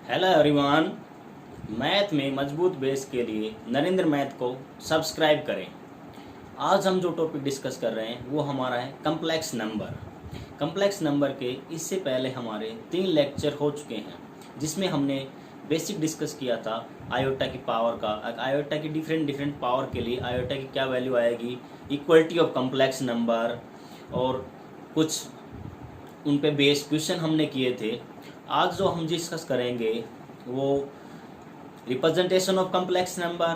Hello everyone. Math में मजबूत base के लिए नरेंद्र मैथ को सब्सक्राइब करें। आज हम जो टॉपिक डिस्कस कर रहे हैं वो हमारा है कम्प्लेक्स नंबर। कम्प्लेक्स नंबर के इससे पहले हमारे 3 लेक्चर हो चुके हैं जिसमें हमने बेसिक डिस्कस किया था आयोटा की पावर का। आयोटा की डिफरेंट पावर के लिए आयोटा की क्या वैल्यू आएगी, इक्वलिटी ऑफ कम्प्लेक्स नंबर और कुछ उन पे बेस्ड क्वेश्चन हमने किए थे। आज जो हम डिस्कस करेंगे वो representation of complex number,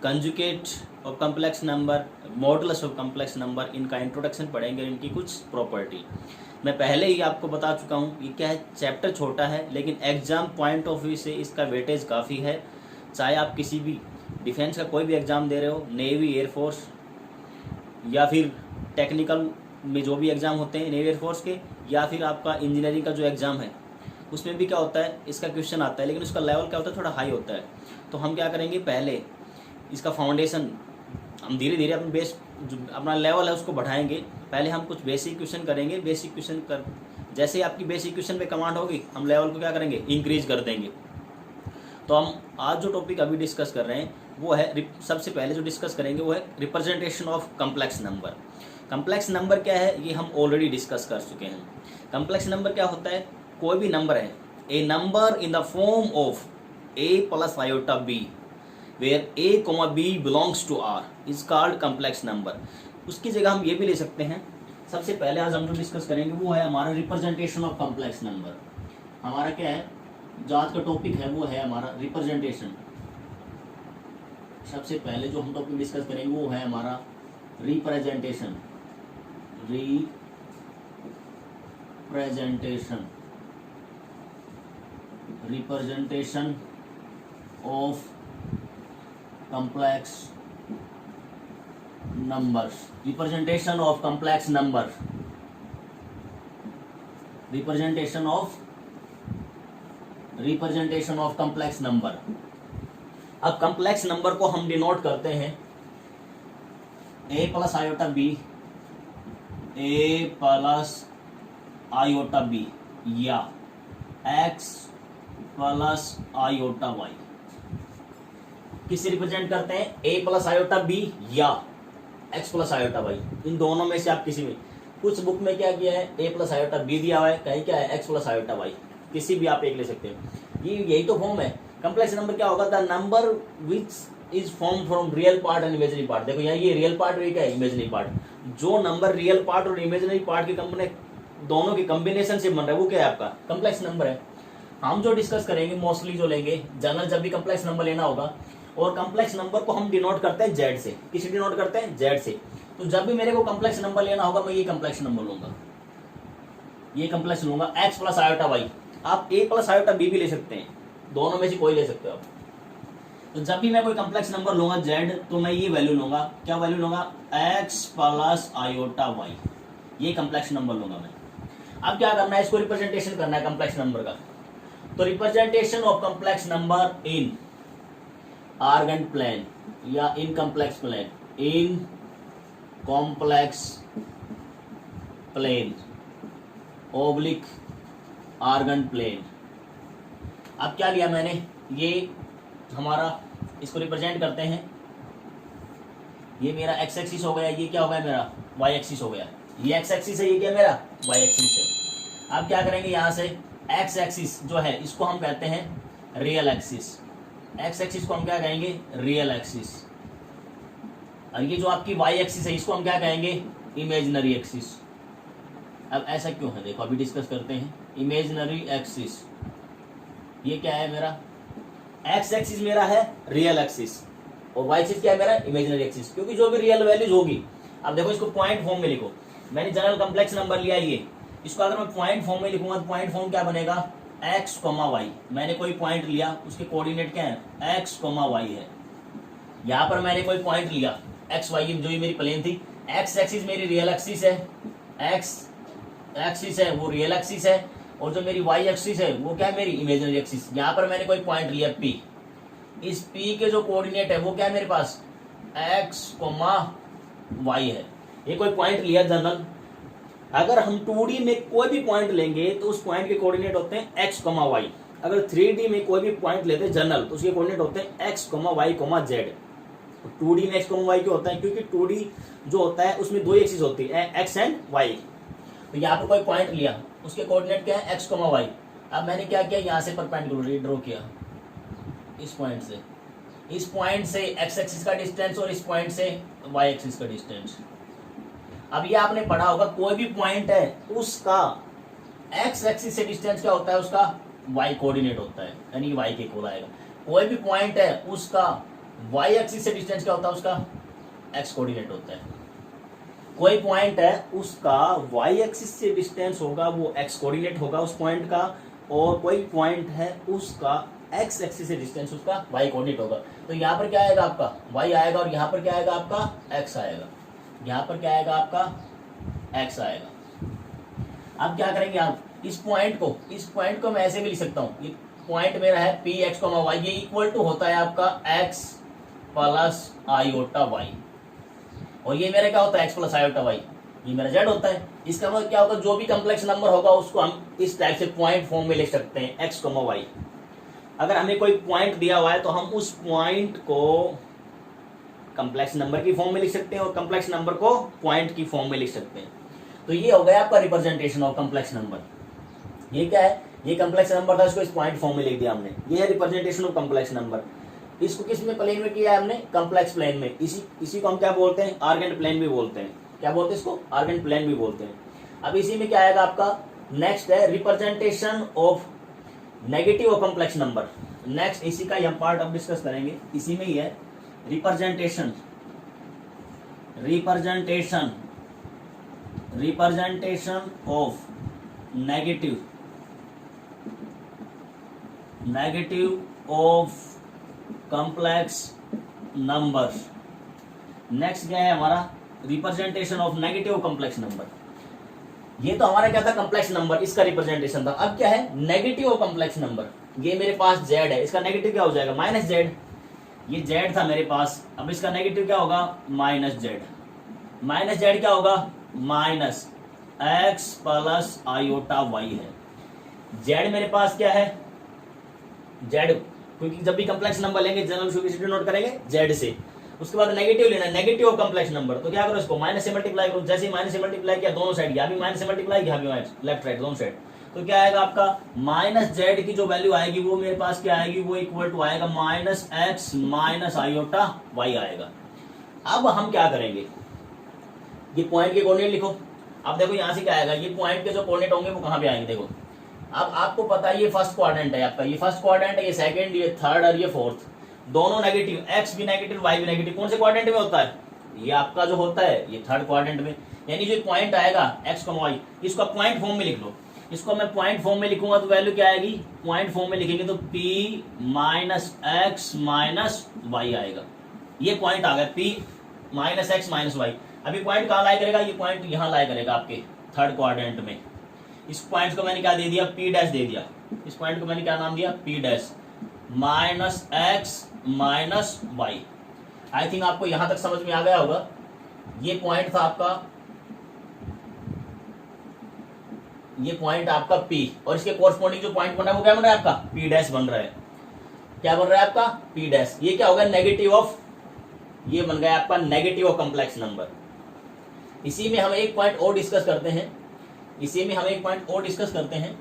conjugate of complex number, modulus of complex number, इनका इंट्रोडक्शन पढ़ेंगे, इनकी कुछ प्रॉपर्टी। मैं पहले ही आपको बता चुका हूँ ये क्या है, चैप्टर छोटा है लेकिन एग्जाम पॉइंट ऑफ व्यू से इसका वेटेज काफ़ी है। चाहे आप किसी भी डिफेंस का कोई भी एग्ज़ाम दे रहे हो, नेवी, एयरफोर्स या फिर टेक्निकल में जो भी एग्ज़ाम होते हैं नेवी एयरफोर्स के, या फिर आपका इंजीनियरिंग का जो एग्ज़ाम है उसमें भी क्या होता है, इसका क्वेश्चन आता है लेकिन उसका लेवल क्या होता है, थोड़ा हाई होता है। तो हम क्या करेंगे, पहले इसका फाउंडेशन हम धीरे धीरे अपने बेस जो अपना लेवल है उसको बढ़ाएंगे। पहले हम कुछ बेसिक क्वेश्चन करेंगे, बेसिक क्वेश्चन कर जैसे ही आपकी बेसिक क्वेश्चन पे कमांड होगी हम लेवल को क्या करेंगे, इंक्रीज कर देंगे। तो हम आज जो टॉपिक अभी डिस्कस कर रहे हैं वो है, सबसे पहले जो डिस्कस करेंगे वो है representation of complex number. Complex number क्या है ये हम ऑलरेडी डिस्कस कर चुके हैं। कम्प्लेक्स नंबर क्या होता है, कोई भी नंबर है, a number in the form of a plus iota b where a comma b belongs to r is called complex number. उसकी जगह हम ये भी ले सकते हैं। सबसे पहले आज हम जो डिस्कस करेंगे वो है हमारा रिप्रेजेंटेशन ऑफ कम्प्लेक्स नंबर। हमारा क्या है, जो आज का टॉपिक है वो है हमारा रिप्रेजेंटेशन। सबसे पहले जो हम टॉपिक डिस्कस करेंगे वो है हमारा representation. Representation of complex numbers, representation of complex number, representation of complex number। अब complex number को हम डिनोट करते हैं a plus iota b, a plus iota b या x प्लस आयोटा y। किसे रिप्रेजेंट करते हैं, a प्लस आयोटा b या x प्लस आयोटा y। इन दोनों में से आप किसी में, कुछ बुक में क्या किया है, a प्लस आयोटा b दिया हुआ है, कहीं क्या है x प्लस आयोटा y। किसी भी आप एक ले सकते हैं। ये यही तो फॉर्म है। कम्प्लेक्स नंबर क्या होगा, the number which is form from real part and imaginary part. देखो यहाँ ये रियल पार्ट और ये क्या है, इमेजिनरी पार्ट। जो नंबर रियल पार्ट और इमेजिनरी पार्ट के कंपने दोनों के कॉम्बिनेशन से बन रहा है वो क्या है, आपका कम्प्लेक्स नंबर है। हम जो डिस्कस करेंगे मोस्टली जो लेंगे जनरल, जब भी कम्प्लेक्स नंबर लेना होगा, और कम्प्लेक्स नंबर को हम डिनोट करते हैं जेड से। किसी डिनोट करते हैं, जेड से। तो जब भी मेरे को कम्प्लेक्स नंबर लेना होगा मैं ये कम्प्लेक्स नंबर लूंगा, ये कम्प्लेक्स लूंगा x प्लस आयोटा y। आप a प्लस आयोटा b भी ले सकते हैं, दोनों में से कोई ले सकते हो आप। तो जब भी मैं कोई कम्प्लेक्स नंबर लूंगा z, तो मैं ये वैल्यू लूंगा, क्या वैल्यू लूंगा, x प्लस आयोटा y। ये कम्प्लेक्स नंबर लूंगा मैं। अब क्या करना है, इसको रिप्रेजेंटेशन करना है कम्प्लेक्स नंबर का। तो representation of complex number in Argand plane या in complex plane, in complex plane oblique Argand plane. अब क्या लिया मैंने, ये हमारा, इसको रिप्रेजेंट करते हैं। ये मेरा एक्स एक्सिस हो गया, ये क्या हो गया मेरा वाई एक्सिस हो गया। ये एक्स एक्सिस है, ये क्या मेरा वाई एक्सिस है। अब क्या करेंगे, यहाँ से एक्स एक्सिस जो है इसको हम कहते हैं रियल एक्सिस। एक्स एक्सिस को हम क्या कहेंगे, रियल एक्सिस। और ये जो आपकी वाई एक्सिस है इसको हम क्या कहेंगे, इमेजिनरी एक्सिस। अब ऐसा क्यों है, देखो अभी डिस्कस करते हैं। इमेजिनरी एक्सिस ये क्या है मेरा, एक्स एक्सिस मेरा है रियल एक्सिस और वाई एक्सिस क्या है मेरा, इमेजिनरी एक्सिस। क्योंकि जो भी रियल वैल्यूज होगी, अब देखो इसको पॉइंट फॉर्म में लिखो। मैंने जनरल कम्प्लेक्स नंबर लिया ये, इसको अगर मैं पॉइंट फॉर्म में लिखूंगा तो पॉइंट फॉर्म क्या बनेगा, x, y। मैंने कोई पॉइंट लिया, उसके कोऑर्डिनेट क्या है, x, y है। यहाँ पर मैंने कोई पॉइंट लिया x, y, जो ये मेरी प्लेन थी। x एक्सिस मेरी रियल एक्सिस है, x एक्सिस है वो रियल एक्सिस है, और जो मेरी y एक्सिस है वो क्या है, मेरी इमेजिनरी एक्सिस। यहाँ पर मैंने कोई पॉइंट लिया p, इस p के जो कोऑर्डिनेट है वो क्या है मेरे पास, x, y है। ये कोई पॉइंट लिया जनरल, अगर हम 2D में कोई भी पॉइंट लेंगे तो उस पॉइंट के कोऑर्डिनेट होते हैं x, y। अगर 3D में कोई भी पॉइंट लेते हैं जनरल, तो उसके कोऑर्डिनेट होते हैं x, y, z। 2D में x, y क्यों होता है? क्योंकि 2D जो होता है उसमें दो एक्सिस होती है, x एंड y। तो यहाँ पर कोई पॉइंट लिया, उसके कोऑर्डिनेट क्या है? x, y। अब मैंने क्या किया, यहाँ से परपेंडिकुलर ड्रॉ किया, इस पॉइंट से x एक्सिस का डिस्टेंस और इस पॉइंट से y एक्सिस का डिस्टेंस। अब ये आपने पढ़ा होगा, कोई भी पॉइंट है उसका x एक्सिस से डिस्टेंस क्या होता है? उसका y कोऑर्डिनेट होता है, यानी कि y के इक्वल आएगा। कोई भी पॉइंट है उसका y एक्सिस से डिस्टेंस क्या होता है? उसका x कोऑर्डिनेट होता है। कोई पॉइंट है उसका y एक्सिस से डिस्टेंस होगा, वो x कोऑर्डिनेट होगा उस पॉइंट का, और कोई पॉइंट है उसका x एक्सिस से डिस्टेंस उसका y कोऑर्डिनेट होगा। तो यहाँ पर क्या आएगा? आपका y आएगा, और यहाँ पर क्या आएगा? आपका x आएगा। यहाँ पर क्या आएगा? आपका x आएगा। अब क्या करेंगे आप? इस पॉइंट को मैं ऐसे भी लिख सकता हूँ, ये पॉइंट मेरा है पी एक्स को वाई, ये इक्वल टू होता है आपका x प्लस आयोटा y, और ये मेरा क्या होता है? x प्लस आयोटा y, ये मेरा z होता है। इसका मतलब क्या होगा? जो भी कम्प्लेक्स नंबर होगा उसको हम इस टाइप से पॉइंट फॉर्म में लिख सकते हैं, x, y। अगर हमें कोई पॉइंट दिया हुआ है तो हम उस पॉइंट को कम्प्लेक्स नंबर की फॉर्म में लिख सकते हैं और कम्प्लेक्स नंबर को पॉइंट की फॉर्म में लिख सकते हैं। तो ये हो गया आपका रिप्रेजेंटेशन ऑफ कम्प्लेक्स नंबर। ये क्या है? ये कम्प्लेक्स नंबर था, इसको इस पॉइंट फॉर्म में लिख दिया हमने। ये है रिप्रेजेंटेशन ऑफ कम्प्लेक्स नंबर। इसको किस में प्लेन में किया है हमने? कम्प्लेक्स प्लेन में। इसी को हम क्या बोलते हैं? आर्गेंट प्लेन भी बोलते हैं। क्या बोलते हैं इसको? आर्गेंट प्लेन भी बोलते हैं। अब इसी में क्या आएगा आपका? नेक्स्ट है रिप्रेजेंटेशन ऑफ नेगेटिव और कम्प्लेक्स नंबर। नेक्स्ट इसी का हम पार्ट अब डिस्कस करेंगे, इसी में ही है representation of negative of complex numbers. Next क्या है हमारा? Representation of negative complex number. ये तो हमारा क्या था? कॉम्प्लेक्स नंबर, इसका रिप्रेजेंटेशन था। अब क्या है? Negative of complex number. ये मेरे पास z है, इसका नेगेटिव क्या हो जाएगा? -z। ये z था मेरे पास, अब इसका नेगेटिव क्या होगा? -z। -z क्या होगा? -x प्लस आयोटा y है। z मेरे पास क्या है? z, क्योंकि जब भी कम्प्लेक्स नंबर लेंगे जनरल शुरू नोट करेंगे z से। उसके बाद नेगेटिव लेना, नेगेटिव ऑफ कम्प्लेक्स नंबर। तो क्या करो? इसको माइनस से मल्टीप्लाई करो। जैसे ही माइनस से मल्टीप्लाई किया दोनों साइड, यहाँ भी माइनस से मल्टीप्लाई, यहाँ भी माइनस, लेफ्ट राइट दोनों साइड, तो क्या आएगा आपका? -z की जो वैल्यू आएगी वो मेरे पास क्या आएगी? वो इक्वल टू आएगा -x माइनस आयोटा y आएगा। अब हम क्या करेंगे? ये पॉइंट के कोऑर्डिनेट लिखो। अब देखो यहाँ से क्या आएगा? ये पॉइंट के जो कोऑर्डिनेट होंगे वो कहाँ पे आएंगे? देखो, अब आपको पता है ये फर्स्ट क्वाड्रेंट है आपका, ये फर्स्ट क्वाड्रेंट है, ये सेकंड, ये थर्ड और ये फोर्थ, दोनों नेगेटिव, x भी नेगेटिव, y भी नेगेटिव। कौन से क्वाड्रेंट में होता है? ये आपका जो होता है ये थर्ड क्वाड्रेंट में। यानी जो पॉइंट आएगा x, y, इसको पॉइंट फॉर्म में लिख लो। इसको मैं पॉइंट फॉर्म में लिखूंगा तो वैल्यू क्या आएगी? पॉइंट फॉर्म में लिखेंगे तो p minus x minus y आएगा। ये पॉइंट आ गया p minus x minus y। अभी पॉइंट कहाँ लाई करेगा? ये पॉइंट यहाँ लाई करेगा आपके थर्ड क्वाड्रेंट में। इस पॉइंट को मैंने क्या दे दिया? p डैश दे दिया। इस पॉइंट को मैंने क्या नाम दिया? p dash minus x minus y। I think आपको यहां तक समझ में आ गया होगा। ये पॉइंट था आपका, ये पॉइंट आपका P, और इसके कोरस्पॉन्डिंग जो पॉइंट बन रहा है वो क्या बन रहा है आपका? P डैश बन रहा है। क्या बन रहा है आपका? P dash. ये क्या होगा? नेगेटिव ऑफ, ये बन गया आपका नेगेटिव ऑफ कम्प्लेक्स नंबर। इसी में हम एक पॉइंट और डिस्कस करते हैं,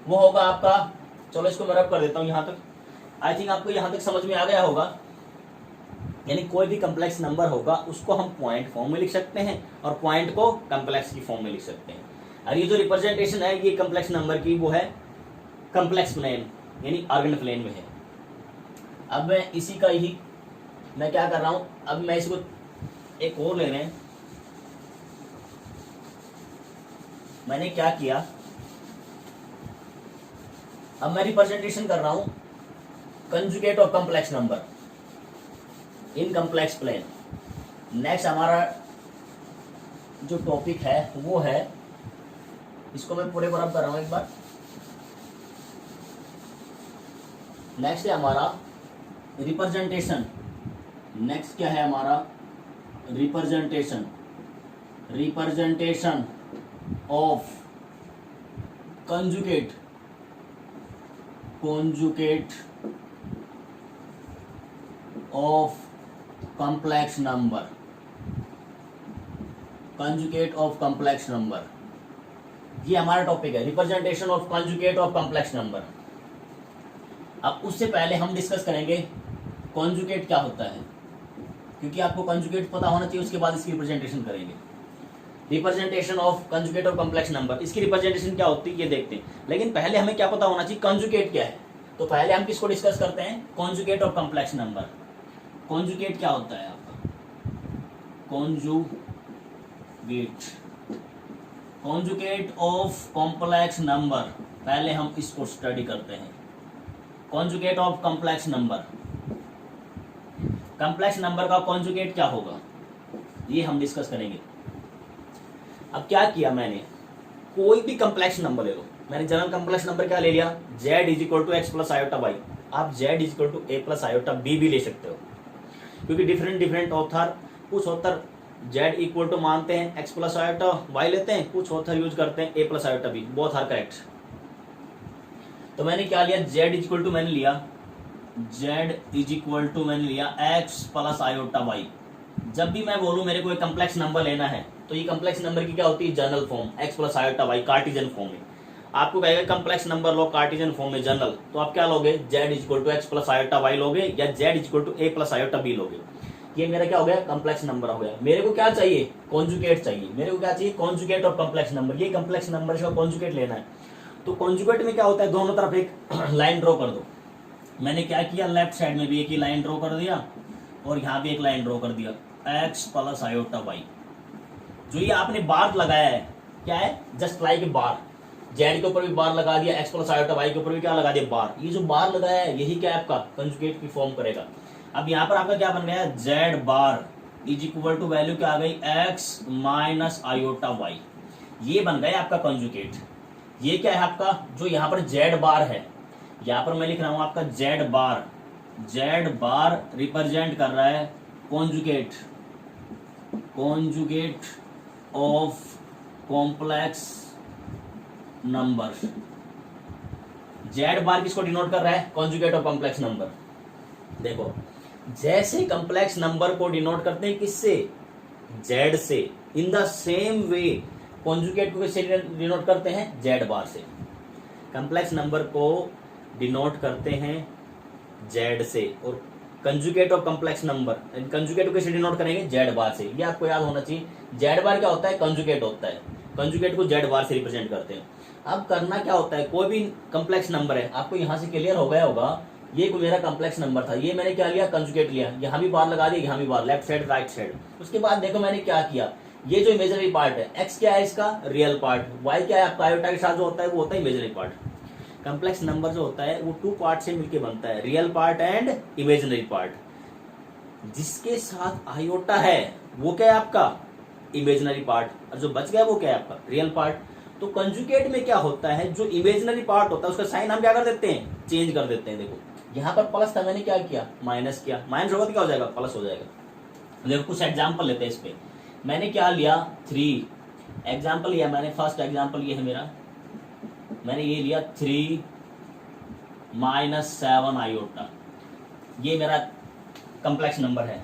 वो होगा आपका, चलो इसको मैं रब कर देता हूं यहां तक। आई थिंक आपको यहां तक समझ में आ गया होगा। यानी कोई भी कम्प्लेक्स नंबर होगा उसको हम पॉइंट फॉर्म में लिख सकते हैं और पॉइंट को कम्प्लेक्स की फॉर्म में लिख सकते हैं। और ये जो रिप्रेजेंटेशन है ये कम्प्लेक्स नंबर की, वो है कम्प्लेक्स प्लेन, यानी आर्गेंट प्लेन में है। अब मैं इसी का ही मैं क्या कर रहा हूं, अब मैं इसको एक और ले रहे हैं। मैंने क्या किया, अब मैं रिप्रेजेंटेशन कर रहा हूं conjugate of complex number in complex plane. Next हमारा जो टॉपिक है वो है, इसको मैं पूरे बराबर कर रहा हूं एक बार। नेक्स्ट है हमारा रिप्रेजेंटेशन। नेक्स्ट क्या है हमारा? Representation of conjugate conjugate of complex number, conjugate of complex number, ये हमारा टॉपिक है, representation of conjugate of complex number. अब उससे पहले हम डिस्कस करेंगे कॉन्जुगेट क्या होता है, क्योंकि आपको कॉन्जुगेट पता होना चाहिए, उसके बाद इसकी रिप्रेजेंटेशन करेंगे। रिप्रेजेंटेशन ऑफ कॉन्जुगेट और कॉम्प्लेक्स नंबर, इसकी रिप्रेजेंटेशन क्या होती है ये देखते हैं। लेकिन पहले हमें क्या पता होना चाहिए कॉन्जुगेट क्या है। तो पहले हम किसको डिस्कस करते हैं, कॉन्जुगेट और कॉम्प्लेक्स नंबर। कॉन्जुगेट क्या होता है आपका, कॉन्जुगेट ऑफ कॉम्प्लेक्स नंबर, पहले हम इसको स्टडी करते हैं। Conjugate of complex number, complex number का कॉन्जुगेट क्या होगा ये हम डिस्कस करेंगे। अब क्या किया मैंने, कोई भी कॉम्प्लेक्स नंबर ले लो, मैंने जनरल कॉम्प्लेक्स नंबर क्या ले लिया, z is equal to x plus iota y. आप z is equal to a plus iota b भी ले सकते हो, क्योंकि डिफरेंट ऑथर, कुछ ऑथर z इक्वल टू मानते हैं एक्स प्लस आयोटा वाई लेते हैं, कुछ ऑथर यूज करते हैं A plus iota B, both are correct. तो मैंने क्या लिया, z इज इक्वल टू मैंने लिया एक्स प्लस आयोटा वाई। जब भी मैं बोलूं मेरे को एक कॉम्प्लेक्स नंबर लेना है, तो ये कॉम्प्लेक्स नंबर की क्या होती है, general form, x plus iota y Cartesian form में। आपको कहेगा कॉम्प्लेक्स नंबर लो कार्टेशियन फॉर्म में जनरल, तो आप क्या लोगे, z equal to x plus iota y लोगे, या z equal to a plus iota b लोगे। ये मेरा क्या हो गया, कॉम्प्लेक्स नंबर हो गया। मेरे को क्या चाहिए, कॉन्जुगेट चाहिए। मेरे को क्या चाहिए, कॉन्जुगेट और कॉम्प्लेक्स नंबर। ये कॉम्प्लेक्स नंबर का कॉन्जुगेट लेना है। तो कॉन्जुगेट में क्या होता है, दोनों तरफ एक लाइन ड्रॉ कर दो। मैंने क्या किया, लेफ्ट साइड में भी एक ही लाइन ड्रॉ कर दिया और यहाँ भी एक लाइन ड्रॉ कर दिया, एक्स प्लस आयोटा वाई। जो ये आपने बार लगाया है क्या है, just like a bar, Z के ऊपर भी बार लगा दिया, एक्स प्लस आयोटा वाई के ऊपर भी क्या लगा दिया, बार। ये जो बार लगाया है यही क्या है आपका कंजुगेट की फॉर्म करेगा। अब यहाँ पर आपका क्या बन गया, z bar is equal to value क्या आ गई, एक्स माइनस आयोटा वाई। ये बन गया आपका कंजुगेट। ये क्या है आपका, जो यहाँ पर जेड बार है, यहाँ पर मैं लिख रहा हूं आपका जेड बार रिप्रेजेंट कर रहा है conjugate of complex number. Z bar किसको डिनोट कर रहा है, कॉन्जुगेट ऑफ कॉम्प्लेक्स नंबर। देखो जैसे कॉम्प्लेक्स नंबर को डिनोट करते हैं किससे, जेड से, in the same way conjugate को किससे डिनोट करते हैं, जेड बार से। कॉम्प्लेक्स नंबर को डिनोट करते हैं जेड से, और conjugate of complex number, conjugate को कैसे डिनोट करेंगे, जेड बार से। ये आपको याद होना चाहिए। जेड बार क्या होता है, कंजुगेट होता है। कंजुगेट को जेड बार से रिप्रेजेंट करते हैं। अब करना क्या होता है, कोई भी कॉम्प्लेक्स नंबर है, आपको यहाँ से क्लियर हो गया होगा, ये कोई मेरा कॉम्प्लेक्स नंबर था, ये मैंने क्या लिया, कंजुगेट लिया, यहाँ भी बार लगा दिया, यहाँ भी बार, लेफ्ट साइड राइट साइड। उसके बाद देखो मैंने क्या किया, ये जो इमेजिनरी पार्ट है, एक्स क्या है इसका, रियल पार्ट, वाई क्या है आपका आयोटा के साथ जो होता है वो होता है इमेजिनरी पार्ट। कॉम्प्लेक्स नंबर जो होता है वो टू पार्ट से मिलके बनता है, real part and imaginary part. जिसके साथ आयोटा है वो क्या है आपका इमेजिनरी पार्ट, और जो बच गया वो क्या है आपका रियल पार्ट। तो कंजुगेट में क्या होता है, जो इमेजिनरी पार्ट होता है उसका साइन हम क्या कर देते हैं, चेंज कर देते हैं। देखो यहाँ पर प्लस था, मैंने क्या किया, माइनस किया, माइनस होगा तो क्या हो जाएगा, प्लस हो जाएगा। देखो कुछ एग्जाम्पल लेते हैं इस पे। मैंने क्या लिया, 3 एग्जाम्पल लिया मैंने। फर्स्ट एग्जाम्पल ये है मेरा, मैंने ये लिया 3 माइनस 7 आयोटा। ये मेरा कॉम्प्लेक्स नंबर है।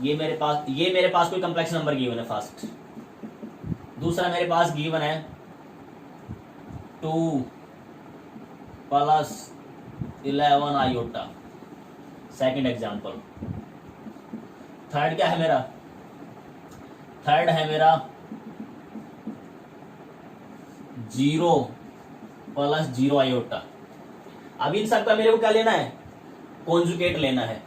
ये मेरे पास कोई कॉम्प्लेक्स नंबर गिवन है फर्स्ट। दूसरा मेरे पास गिवन है 2 plus 11 iota, second example. Third क्या है मेरा, थर्ड है मेरा 0 प्लस 0 आयोटा। अब इन सबका मेरे को क्या लेना है, कॉन्जुगेट लेना है।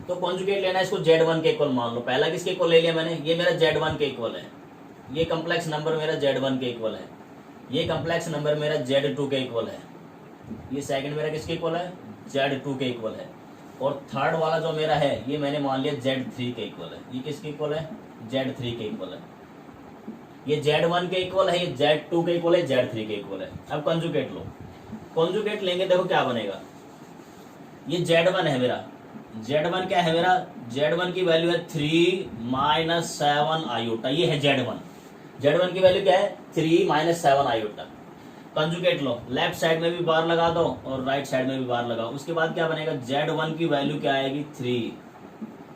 तो कॉन्जुगेट लेना है, इसको Z1 के इक्वल मान लो। पहला किसके इक्वल ले लिया मैंने, ये मेरा Z1 के इक्वल है। ये कॉम्प्लेक्स नंबर मेरा Z1 के इक्वल है। ये कॉम्प्लेक्स नंबर मेरा Z2 के इक्वल है। ये सेकंड मेरा किसके इक्वल है, Z2 के इक्वल है। और थर्ड वाला जो मेरा है ये मैंने मान लिया Z3 के इक्वल है। ये किसके इक्वल है, Z3 के इक्वल है। ये Z1 के इक्वल है, ये Z2 के इक्वल है, Z3 के इक्वल है। अब कंजुगेट लो, कंजुगेट लेंगे, देखो क्या बनेगा। ये Z1 है मेरा, Z1 क्या है मेरा, Z1 की वैल्यू है 3 माइनस 7 आयोटा। ये है Z1 की वैल्यू क्या है, 3 माइनस 7 आयोटा। कंजुगेट लो, लेफ्ट साइड में भी बार लगा दो और राइट साइड में भी बार लगाओ। उसके बाद क्या बनेगा, Z1 की वैल्यू क्या आएगी 3।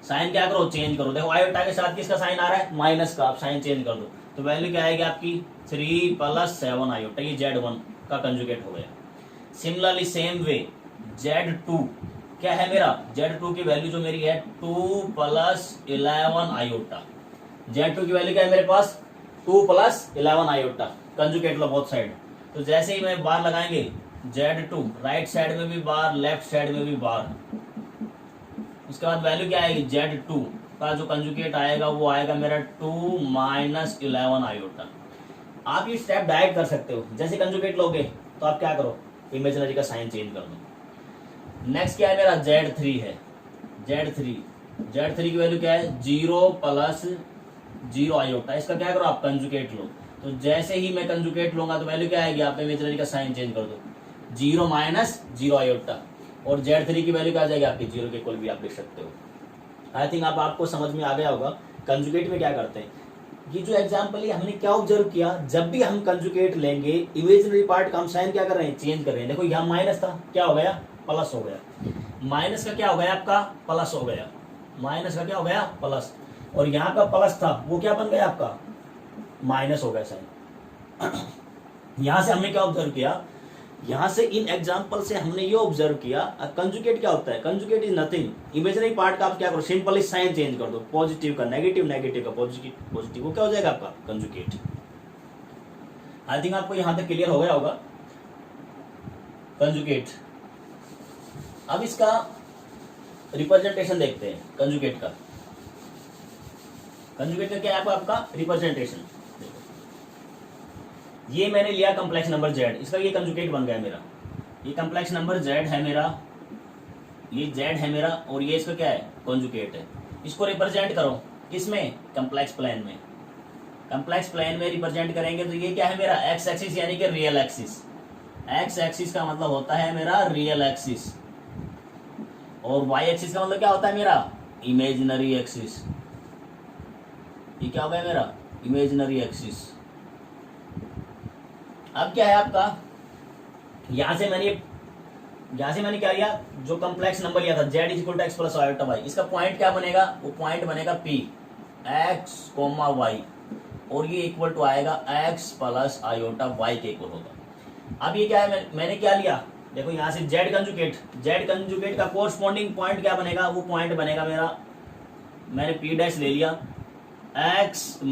साइन क्या करो, चेंज करो। देखो आयोटा के साथ किसका साइन आ रहा है, माइनस का, आप साइन चेंज कर दो तो वैल्यू क्या आएगी आपकी 3 + 7 आयोटा। ये Z1 का कंजुगेट हो गया। सिमिलरली सेम वे Z2 क्या है मेरा, Z2 की वैल्यू जो मेरी है 2 + 11 आयोटा। Z2 की वैल्यू क्या है मेरे पास 2 + 11 आयोटा। कंजुगेट लो बोथ साइड। तो जैसे ही मैं बार लगाएंगे Z2 राइट साइड में भी बार, लेफ्ट साइड में भी बार, उसके बाद वैल्यू क्या आएगी Z2 का जो कंजुगेट आएगा वो आएगा मेरा 2 - 11 आयोटा। आप ये स्टेप डायरेक्ट कर सकते हो। जैसे कंजुगेट लोगे तो आप क्या करो, इमेजिनरी का साइन चेंज कर दो। नेक्स्ट क्या है मेरा Z3 है। Z3 की वैल्यू क्या है 0 + 0 आयोटा। इसका क्या करो आप कंजुगेट लो। तो जैसे ही मैं कंजुगेट लूंगा तो वैल्यू क्या आएगी, आप इमेजिनरी का साइन चेंज कर दो 0 - 0 आयोटा। और Z3 की वैल्यू क्या आ जाएगी आपकी 0 के इक्वल भी आप लिख सकते हो। आई थिंक आपको समझ में आ गया होगा कंजुगेट में क्या करते हैं। ये जो एग्जाम्पल है हमने क्या ऑब्जर्व किया, जब भी हम कंजुगेट लेंगे इमेजिनरी पार्ट का हम साइन क्या कर रहे हैं, चेंज कर रहे हैं। देखो यहाँ माइनस था, क्या हो गया प्लस हो गया। माइनस का क्या हो गया आपका प्लस हो गया, माइनस का क्या हो गया प्लस। और यहाँ का प्लस था वो क्या बन गया आपका माइनस हो गया साइन। यहां से हमने क्या ऑब्जर्व किया, यहां से इन एग्जांपल से हमने ये ऑब्जर्व किया कंजुगेट क्या होता है। Conjugate is nothing, imaginary part का आप क्या करो सिंपली साइन चेंज कर दो, पॉजिटिव का नेगेटिव, नेगेटिव का पॉजिटिव, वो क्या हो जाएगा आपका कंजुगेट। आई थिंक आपको यहां तक क्लियर हो गया होगा कंजुगेट। अब इसका रिप्रेजेंटेशन देखते हैं कंजुगेट का। कंजुगेट का क्या है आपका रिप्रेजेंटेशन। ये मैंने लिया कॉम्प्लेक्स नंबर Z, इसका ये कंजुगेट बन गया मेरा। ये कॉम्प्लेक्स नंबर Z है मेरा, ये Z है मेरा और ये इसका क्या है कंजुगेट है। इसको रिप्रेजेंट करो किसमें, कॉम्प्लेक्स प्लेन में। कॉम्प्लेक्स प्लेन में रिप्रेजेंट करेंगे तो ये क्या है मेरा एक्स एक्सिस यानी कि रियल एक्सिस। एक्स एक्सिस का मतलब होता है मेरा रियल एक्सिस और वाई एक्सिस का मतलब क्या होता है मेरा इमेजिनरी एक्सिस। ये क्या हो गया मेरा इमेजिनरी एक्सिस। अब क्या है आपका, यहां से मैंने क्या लिया, जो कॉम्प्लेक्स नंबर लिया था Z = x + आयोटा y, इसका पॉइंट क्या बनेगा, वो पॉइंट बनेगा P x, y और ये इक्वल टू आएगा x + आयोटा y के इक्वल होगा। अब ये क्या है, मैंने क्या लिया, देखो यहाँ से Z कंजुगेट का कोरस्पॉन्डिंग पॉइंट क्या बनेगा, वो पॉइंट बनेगा मेरा, मैंने P' ले लिया x -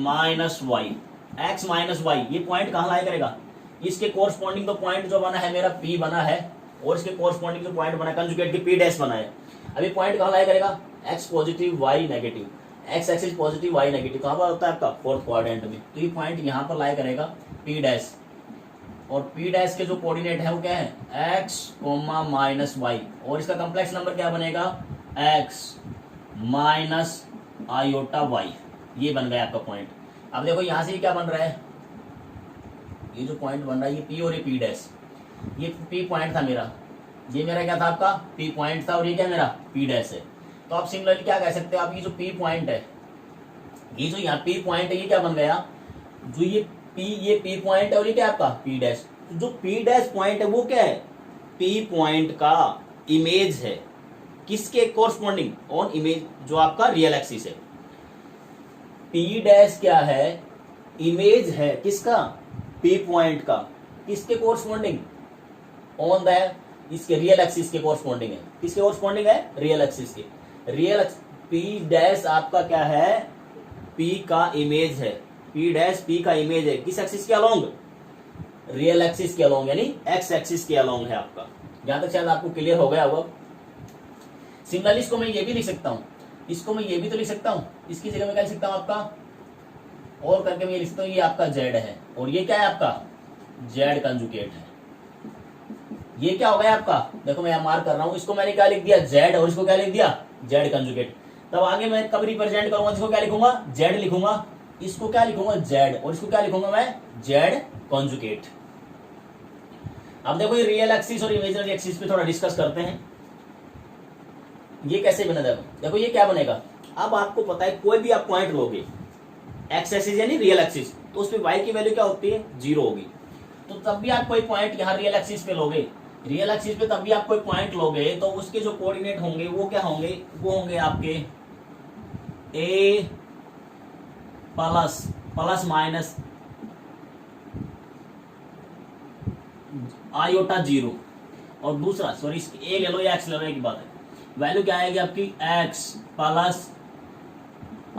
y, ये पॉइंट कहाँ लाया करेगा, इसके कोरस्पॉन्डिंग तो पॉइंट जो बना है मेरा P बना है और इसके कोरस्पॉन्डिंग जो पॉइंट बना कंजुगेट की P' बना है। अभी पॉइंट कहाँ लाया करेगा, x positive y negative, x axis positive y negative, कहाँ पर होता है आपका फोर्थ क्वाड्रेंट में। तो ये पॉइंट यहाँ पर लाया करेगा P' और P' के जो कोऑर्डिनेट है वो क्या है x, -y और इसका कॉम्प्लेक्स नंबर क्या बनेगा x - आयोटा y। ये बन गया आपका पॉइंट। अब देखो यहाँ से क्या बन रहा है, ये जो पॉइंट बन रहा है ये P और ये P', ये P पॉइंट था मेरा, ये मेरा क्या था आपका P पॉइंट था और ये क्या मेरा P' है। तो आप सिमिलरली क्या कह सकते हो, आप ये जो P पॉइंट है, ये जो यहाँ P पॉइंट है ये क्या बन गया, जो ये P पॉइंट है और ये क्या आपका P'। तो जो P' पॉइंट है वो क्या है P पॉइंट का इमेज है, किसके कोरस्पॉन्डिंग ऑन इमेज जो आपका रियल एक्सिस है। P' क्या है इमेज है किसका P पॉइंट का, किसके कोरस्पॉन्डिंग ऑन द इसके रियल एक्सिस के कोरस्पॉन्डिंग है, किसके कोरस्पॉन्डिंग है रियल एक्सिस के। रियल P' आपका क्या है P का इमेज है, P' का इमेज है किस एक्सिस के अलोंग, रियल एक्सिस के अलोंग यानी एक्स एक्सिस के अलोंग है आपका। जहां तक शायद आपको क्लियर हो गया होगा। सिमिलरली इसको मैं ये भी लिख सकता हूँ, इसको मैं ये भी तो लिख सकता हूँ, इसकी जगह मैं क्या लिख सकता हूँ आपका और करके मैं ये लिखता हूँ ये आपका Z है और ये क्या है आपका Z कंजुगेट है। ये क्या हो गया आपका, देखो मैं यहाँ मार्क कर रहा हूँ, इसको मैंने क्या लिख दिया Z और इसको क्या लिख दिया Z कंजुगेट। तब आगे मैं कब रिप्रेजेंट करूंगा, इसको क्या लिखूंगा Z लिखूंगा, इसको क्या लिखूंगा Z और इसको क्या लिखूंगा मैं Z कंजुगेट। अब देखो ये रियल एक्सिस और इमेजिनरी एक्सिस पे थोड़ा डिस्कस करते हैं, ये कैसे बना। देखो ये क्या बनेगा, अब आपको पता है कोई भी आप पॉइंट लोगे एक्स एक्सिस यानी रियल एक्सिस, तो उसमें y की वैल्यू क्या होती है 0 होगी। तो तब भी आप कोई पॉइंट यहाँ रियल एक्सिस पे लोगे, रियल एक्सिस पे तब भी आप कोई पॉइंट लोगे तो उसके जो कोऑर्डिनेट होंगे वो क्या होंगे, वो होंगे आपके A plus plus minus iota zero, और दूसरा सॉरी ए ले लो या एक्स ले लो, एक ही बात है, वैल्यू क्या आएगी आपकी एक्स प्लस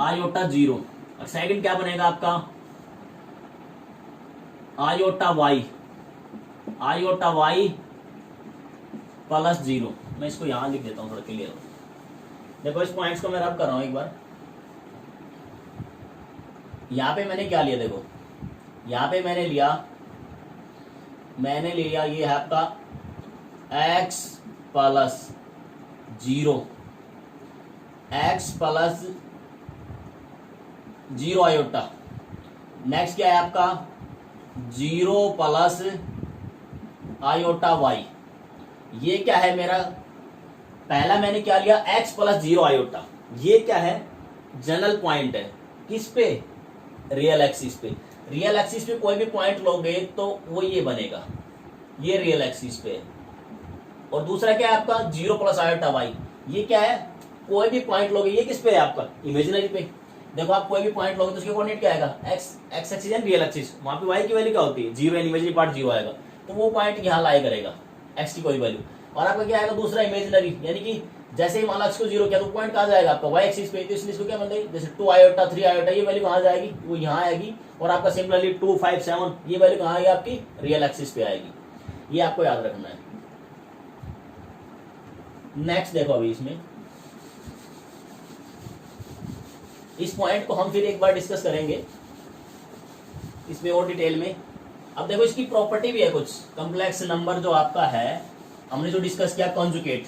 आयोटा जीरो, और सेकंड क्या बनेगा आपका आयोटा वाई प्लस जीरो। मैं इसको यहां लिख देता हूं थोड़ा क्लियर हो। देखो इस पॉइंट्स को मैं रब कर रहा हूं एक बार। यहां पे मैंने क्या लिया, देखो यहां पे मैंने लिया ये है आपका x plus zero, x plus zero iota. Next क्या है आपका जीरो प्लस आयोटा वाई। ये क्या है मेरा, पहला मैंने क्या लिया x प्लस जीरो आयोटा, ये क्या है जनरल पॉइंट है, किस पे रियल एक्सिस पे। रियल एक्सिस पे कोई भी पॉइंट लोगे तो वो ये बनेगा, ये रियल एक्सिस पे है। और दूसरा क्या है आपका जीरो प्लस आयोटा वाई, ये क्या है कोई भी पॉइंट लोगे, ये किस पे है आपका इमेजिनरी पे। देखो आप कोई भी पॉइंट लोगे तो उसके कोऑर्डिनेट क्या आएगा x axis and real axis, वहां पे वाई की वैल्यू क्या होती है जीरो, इमेजिनरी पार्ट जीरो आएगा, तो वो पॉइंट यहाँ लाई करेगा एक्स की कोई वैल्यू। और आपका क्या आएगा दूसरा इमेजिनरी, यानी कि जैसे ही मान लो एक्स को जीरो किया तो पॉइंट कहाँ जाएगा आपका वाई एक्सिस पे, तो इसलिए इसको क्या बन जाएगी जैसे 2 आयोटा 3 आयोटा, ये वैल्यू कहाँ जाएगी वो यहाँ आएगी, और आपका सिमिलरली 2 5 7 ये वैल्यू कहाँ आएगी आपकी रियल एक्सिस पे आएगी। ये आपको याद रखना है। नेक्स्ट देखो अभी इसमें इस पॉइंट को हम फिर एक बार डिस्कस करेंगे इसमें और डिटेल में। अब देखो इसकी प्रॉपर्टी भी है कुछ, कॉम्प्लेक्स नंबर जो आपका है हमने जो डिस्कस किया कॉन्जुगेट।